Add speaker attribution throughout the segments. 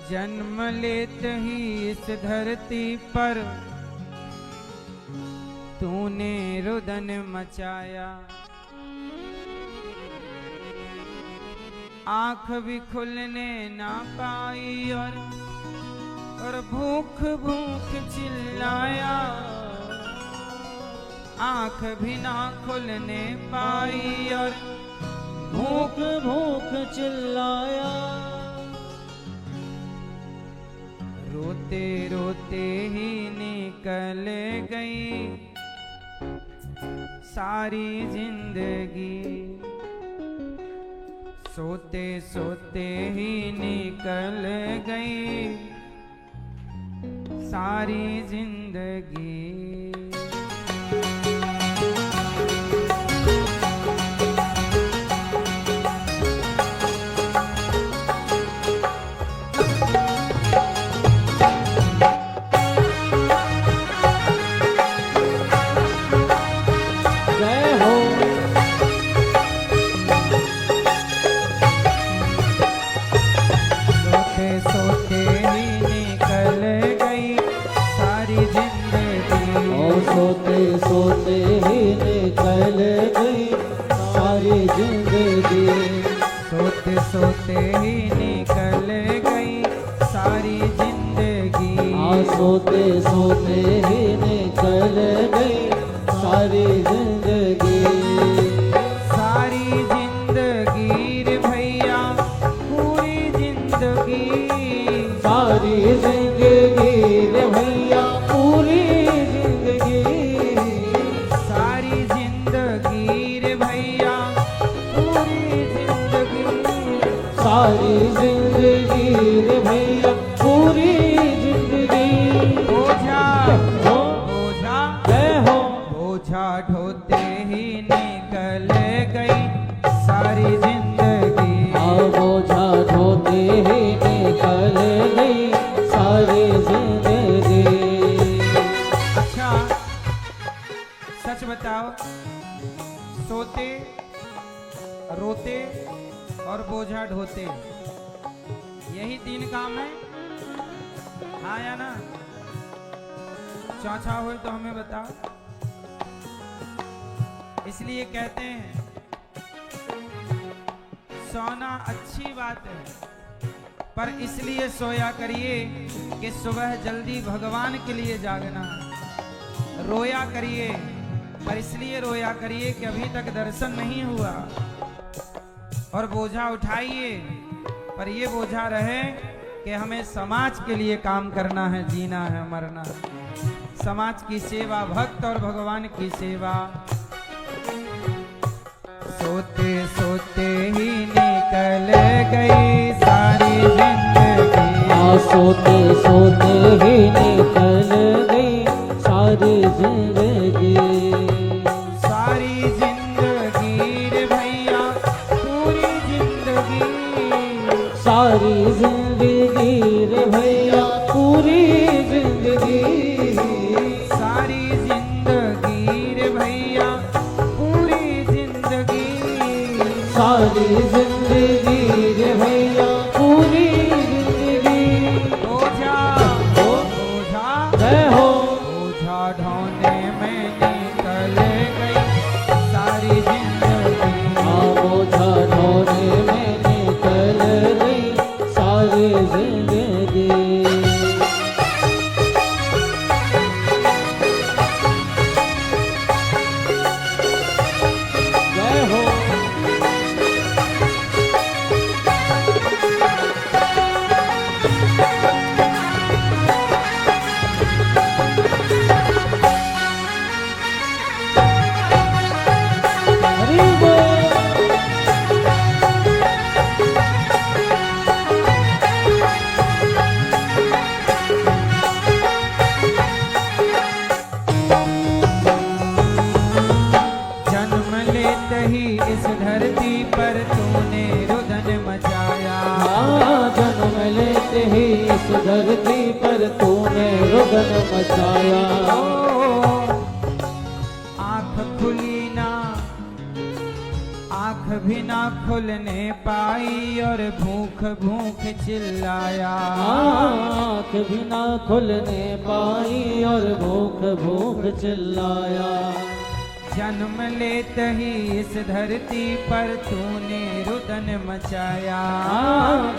Speaker 1: जन्म लेते ही इस धरती पर तूने रुदन मचाया। आंख भी खुलने ना पाई और भूख भूख चिल्लाया। आंख भी ना खुलने पाई और
Speaker 2: भूख भूख चिल्लाया।
Speaker 1: रोते रोते ही निकल गई सारी जिंदगी। सोते सोते ही निकल गई सारी जिंदगी।
Speaker 2: सोते सोते ही निकल गई सारी जिंदगी।
Speaker 1: सोते सोते ही निकल गई सारी जिंदगी।
Speaker 2: सोते सोते ही निकल गई सारी जिंदगी।
Speaker 1: सारी जिंदगी रे भैया पूरी जिंदगी।
Speaker 2: सारी जिंदगी रे भैया पूरी जिंदगी।
Speaker 1: सारी जिंदगी रे भैया पूरी जिंदगी।
Speaker 2: सारी जिंदगी रे भैया पूरी जिंदगी।
Speaker 1: बोझा
Speaker 2: हो
Speaker 1: बोझा
Speaker 2: हो
Speaker 1: बोझा ढोते ही निकल गई सारी जिंदगी।
Speaker 2: बोझा ढोते ही निकल गई सारी जिंदगी।
Speaker 1: अच्छा सच बताओ, सोते रोते और बोझा ढोते यही तीन काम है, हाँ या ना? चौथा हो तो हमें बताओ। इसलिए कहते हैं सोना अच्छी बात है, पर इसलिए सोया करिए कि सुबह जल्दी भगवान के लिए जागना है। रोया करिए पर इसलिए रोया करिए कि अभी तक दर्शन नहीं हुआ। और बोझा उठाइए पर ये बोझा रहे कि हमें समाज के लिए काम करना है, जीना है, मरना है। समाज की सेवा, भक्त और भगवान की सेवा। सोते सोते ही निकल गई सारी जिंदगी।
Speaker 2: सोते सोते ही निकल गई सारी जिंदगी।
Speaker 1: सारी जिंदगी रे भैया पूरी जिंदगी।
Speaker 2: सारी जिंदगी रे भैया पूरी जिंदगी।
Speaker 1: सारी जिंदगी रे भैया पूरी जिंदगी।
Speaker 2: सारी जिंदगी रे भैया पूरी जिंदगी।
Speaker 1: बोझा बोझा
Speaker 2: हो
Speaker 1: बोझा ढोने में निकल गई सारी जिंदगी।
Speaker 2: बोझा ढोने में निकल गई सारी जिंदगी। जय हो हरि बोल।
Speaker 1: जन्म लेते ही इस धरती पर तूने रुदन मचाया।
Speaker 2: जन्म लेते ही इस धरती पर तूने रुदन मचाया।
Speaker 1: आँख खुली ना आँख भी ना खुलने पाई और भूख भूख चिल्लाया।
Speaker 2: आँख भी ना खुलने पाई और भूख भूख चिल्लाया।
Speaker 1: जन्म लेते ही इस धरती पर तूने रुदन मचाया।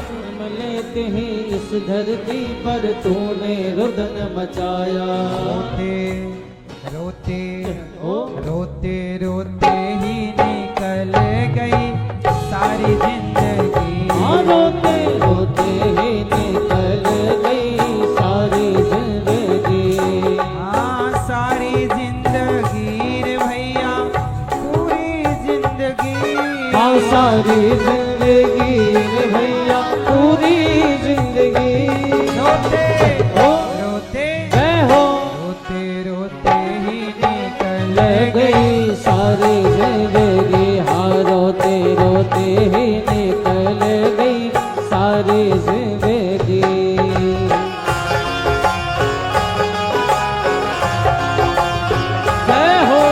Speaker 2: जन्म लेते ही इस धरती पर तूने रुदन मचाया।
Speaker 1: रोते
Speaker 2: ओ
Speaker 1: रोते रोते ही निकल गई सारी जिंदगी।
Speaker 2: रोते रोते ही निकल गई सारी जिंदगी।
Speaker 1: हाँ सारी जिंदगी रे भैया पूरी जिंदगी।
Speaker 2: हाँ सारी जिंदगी रे भैया पूरी जिंदगी।
Speaker 1: रोते
Speaker 2: ओ
Speaker 1: रोते
Speaker 2: जय हो
Speaker 1: रोते रोते ही निकल
Speaker 2: गई सारी जिंदगी। हाँ रोते रोते ही निकल गई सारी जिंदगी। जय हो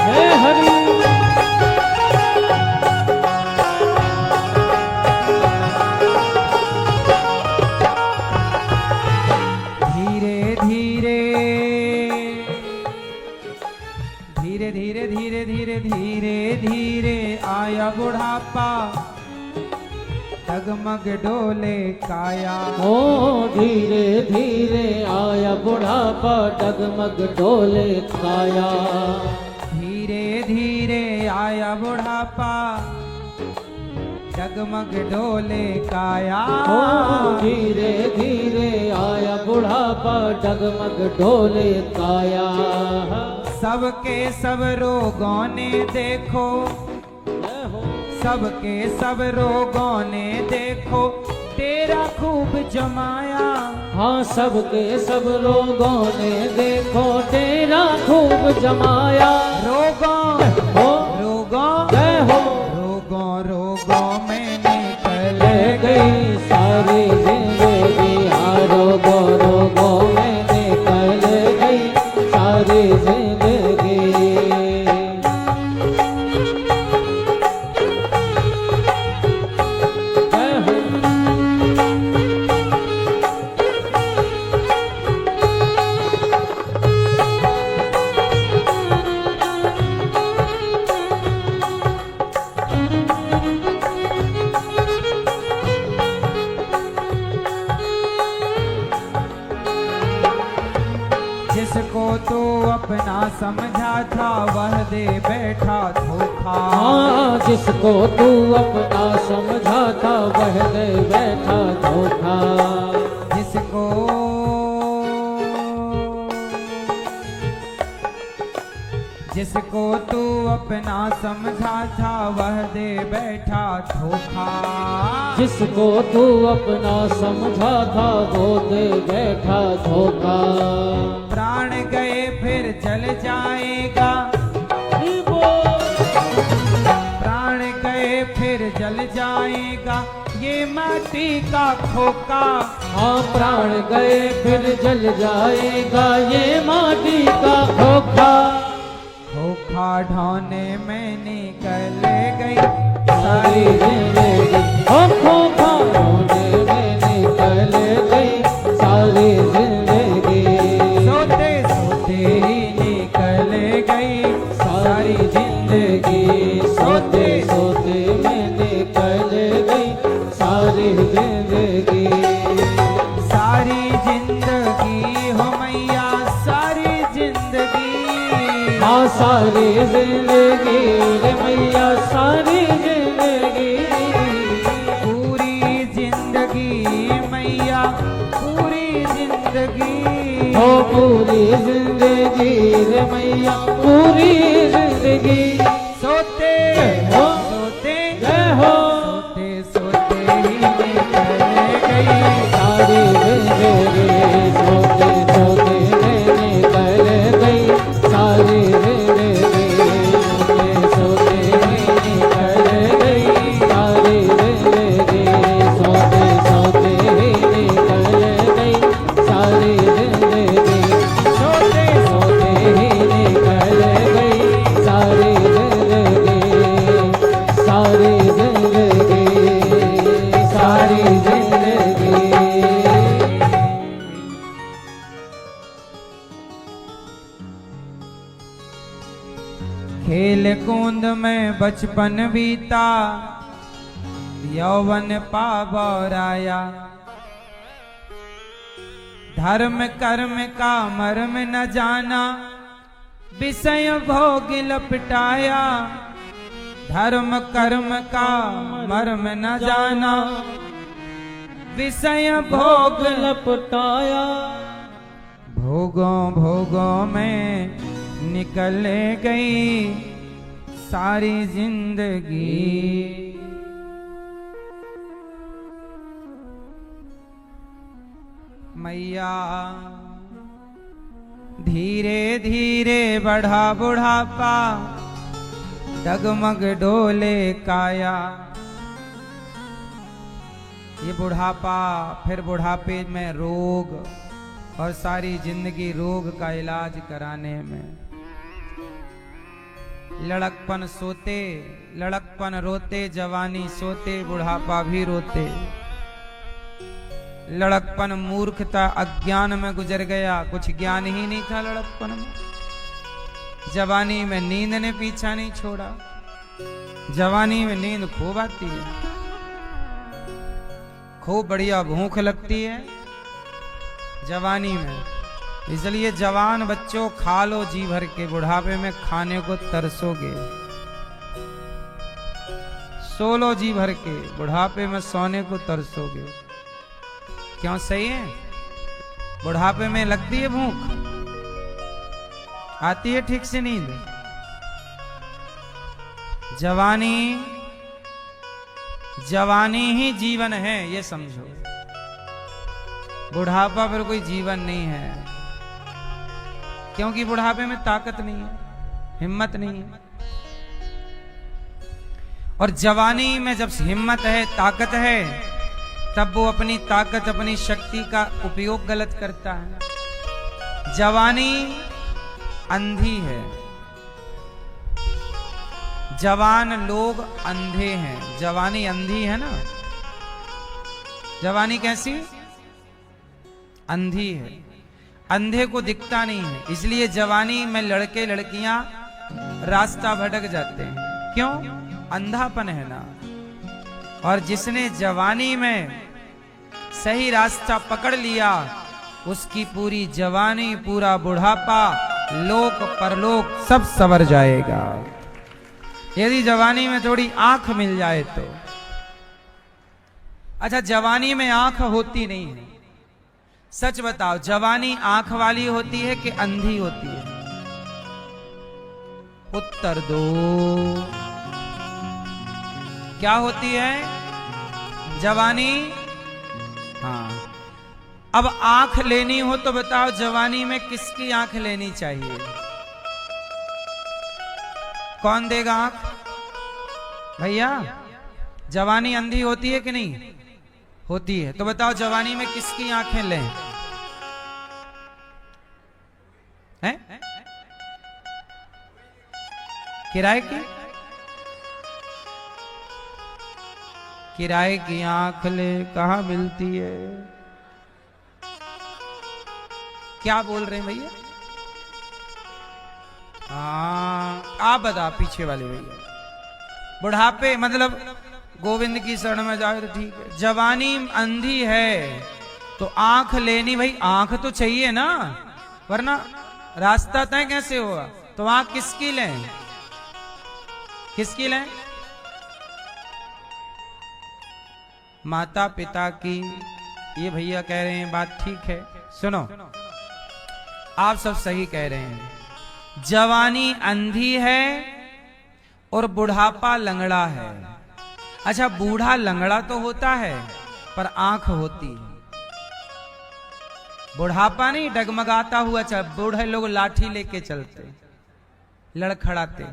Speaker 2: हे हरि
Speaker 1: धीरे धीरे धीरे धीरे धीरे धीरे धीरे धीरे आया बुढ़ापा डगमग डोले काया।
Speaker 2: ओ धीरे धीरे आया बुढ़ापा डगमग डोले काया।
Speaker 1: धीरे धीरे आया बुढ़ापा डगमग डोले काया।
Speaker 2: ओ धीरे धीरे आया बुढ़ापा डगमग डोले काया।
Speaker 1: सबके सब रोगों ने देखो
Speaker 2: जय हो
Speaker 1: सबके सब रोगों ने देखो तेरा खूब जमाया।
Speaker 2: हाँ सबके सब लोगों ने देखो तेरा खूब जमाया।
Speaker 1: रोगों
Speaker 2: हो
Speaker 1: रोगों
Speaker 2: जय हो
Speaker 1: रोगों रोगों में निकल
Speaker 2: ले
Speaker 1: गई
Speaker 2: गई सारी जिंदगी। हाँ रोगों रोगों में निकल गई सारी जिंदगी। जय हो
Speaker 1: जिसको तो अपना समझा था वह दे बैठा धोखा।
Speaker 2: हाँ जिसको तू अपना समझा था वह दे बैठा धोखा।
Speaker 1: जिसको जिसको तू अपना समझा था वह दे बैठा धोखा।
Speaker 2: जिसको तू अपना समझा था वो दे बैठा धोखा।
Speaker 1: प्राण गए फिर जल जाएगा प्राण गए फिर जल जाएगा ये माटी का खोका।
Speaker 2: हाँ प्राण गए फिर जल जाएगा ये माटी का खोखा।
Speaker 1: खोखा ढोने में निकल गई
Speaker 2: सारी जिंदगी ओ खोखा ढोने में निकल गई सारी जिंदगी।
Speaker 1: सोते सोते ही निकल गई
Speaker 2: सारी जिंदगी सोते सोते में निकल गई सारी जिंदगी।
Speaker 1: सारी जिंदगी हो मैया सारी जिंदगी।
Speaker 2: हाँ सारी जिंदगी रे मैया सारी जिंदगी।
Speaker 1: पूरी जिंदगी मैया पूरी जिंदगी।
Speaker 2: हो पूरी जिंदगी रे मैया पूरी जिंदगी।
Speaker 1: सोते
Speaker 2: हो
Speaker 1: सोते
Speaker 2: जय हो
Speaker 1: सोते सोते ही निकल गई
Speaker 2: सारी जिंदगी सोते सोते में निकल गई सारी
Speaker 1: खेल कूद में बचपन बीता, यौवन पावराया। धर्म कर्म का मर्म न जाना, विषय भोग लपटाया। धर्म कर्म का मर्म न जाना, विषय भोग
Speaker 2: लपटाया।
Speaker 1: भोगों भोगों में निकल गई सारी जिंदगी। मैया धीरे धीरे बढ़ा बुढ़ापा, डगमग डोले काया। ये बुढ़ापा, फिर बुढ़ापे में रोग, और सारी जिंदगी रोग का इलाज कराने में। लड़कपन सोते, लड़कपन रोते, जवानी सोते, बुढ़ापा भी रोते। लड़कपन मूर्खता अज्ञान में गुजर गया, कुछ ज्ञान ही नहीं था लड़कपन में। जवानी में नींद ने पीछा नहीं छोड़ा। जवानी में नींद खूब आती है, खूब बढ़िया भूख लगती है जवानी में। इसलिए जवान बच्चों खा लो जी भर के, बुढ़ापे में खाने को तरसोगे। सो लो जी भर के, बुढ़ापे में सोने को तरसोगे। क्यों सही है? बुढ़ापे में लगती है भूख, आती है ठीक से नींद। जवानी, जवानी ही जीवन है, ये समझो। बुढ़ापा पर कोई जीवन नहीं है, क्योंकि बुढ़ापे में ताकत नहीं है, हिम्मत नहीं है। और जवानी में जब हिम्मत है, ताकत है, तब वो अपनी ताकत, अपनी शक्ति का उपयोग गलत करता है। जवानी अंधी है, जवान लोग अंधे हैं। जवानी अंधी है ना, जवानी कैसी? अंधी है, अंधे को दिखता नहीं है। इसलिए जवानी में लड़के लड़कियां रास्ता भटक जाते हैं। क्यों? अंधापन है ना। और जिसने जवानी में सही रास्ता पकड़ लिया, उसकी पूरी जवानी, पूरा बुढ़ापा, लोक परलोक सब संवर जाएगा। यदि जवानी में थोड़ी आंख मिल जाए तो। अच्छा, जवानी में आंख होती नहीं है, सच बताओ, जवानी आंख वाली होती है कि अंधी होती है? उत्तर दो, क्या होती है जवानी? हाँ, अब आंख लेनी हो तो बताओ, जवानी में किसकी आंख लेनी चाहिए? कौन देगा आंख? भैया, जवानी अंधी होती है कि नहीं होती है? तो बताओ, जवानी में किसकी आंखें लें? हैं? किराए की? किराए की आंख ले, कहां मिलती है? क्या बोल रहे हैं भैया? हाँ, आप बता, पीछे वाले भैया। बुढ़ापे मतलब गोविंद की शरण में जाए तो ठीक है। जवानी अंधी है तो आंख लेनी, भाई आंख तो चाहिए ना, वरना रास्ता तय कैसे होगा? तो आंख किसकी लें? किसकी लें? माता पिता की। ये भैया कह रहे हैं बात ठीक है, सुनो, आप सब सही कह रहे हैं। जवानी अंधी है और बुढ़ापा लंगड़ा है। अच्छा, बूढ़ा लंगड़ा तो होता है पर आंख होती है। बुढ़ापा नहीं डगमगाता हुआ चल, बूढ़े लोग लाठी लेके चलते, लड़खड़ाते,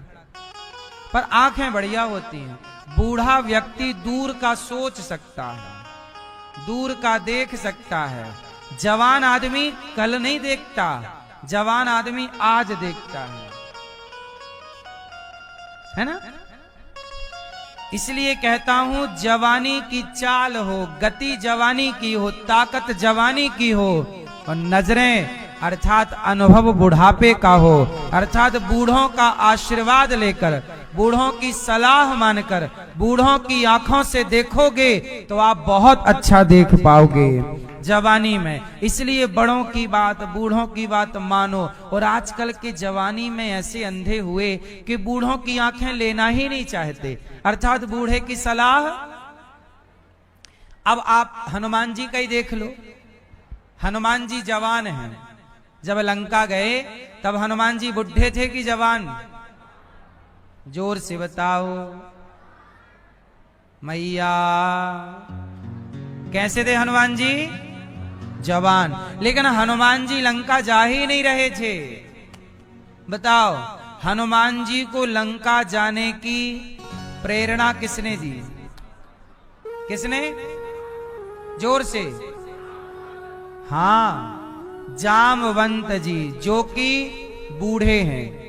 Speaker 1: पर आंखें बढ़िया होती हैं। बूढ़ा व्यक्ति दूर का सोच सकता है, दूर का देख सकता है। जवान आदमी कल नहीं देखता, जवान आदमी आज देखता है ना? इसलिए कहता हूं, जवानी की चाल हो, गति जवानी की हो, ताकत जवानी की हो, और नजरें अर्थात अनुभव बुढ़ापे का हो, अर्थात बूढ़ों का आशीर्वाद लेकर, बूढ़ों की सलाह मानकर, बूढ़ों की आंखों से देखोगे तो आप बहुत अच्छा देख पाओगे जवानी में। इसलिए बड़ों की बात, बूढ़ों की बात मानो। और आजकल के जवानी में ऐसे अंधे हुए कि बूढ़ों की आंखें लेना ही नहीं चाहते, अर्थात बूढ़े की सलाह। अब आप हनुमान जी का ही देख लो। हनुमान जी जवान हैं, जब लंका गए तब हनुमान जी बुढ़े थे कि जवान? जोर से बताओ मैया। कैसे थे हनुमान जी? जवान। लेकिन हनुमान जी लंका जा ही नहीं रहे थे। बताओ, हनुमान जी को लंका जाने की प्रेरणा किसने दी? किसने? जोर से। हाँ, जामवंत जी, जो कि बूढ़े हैं।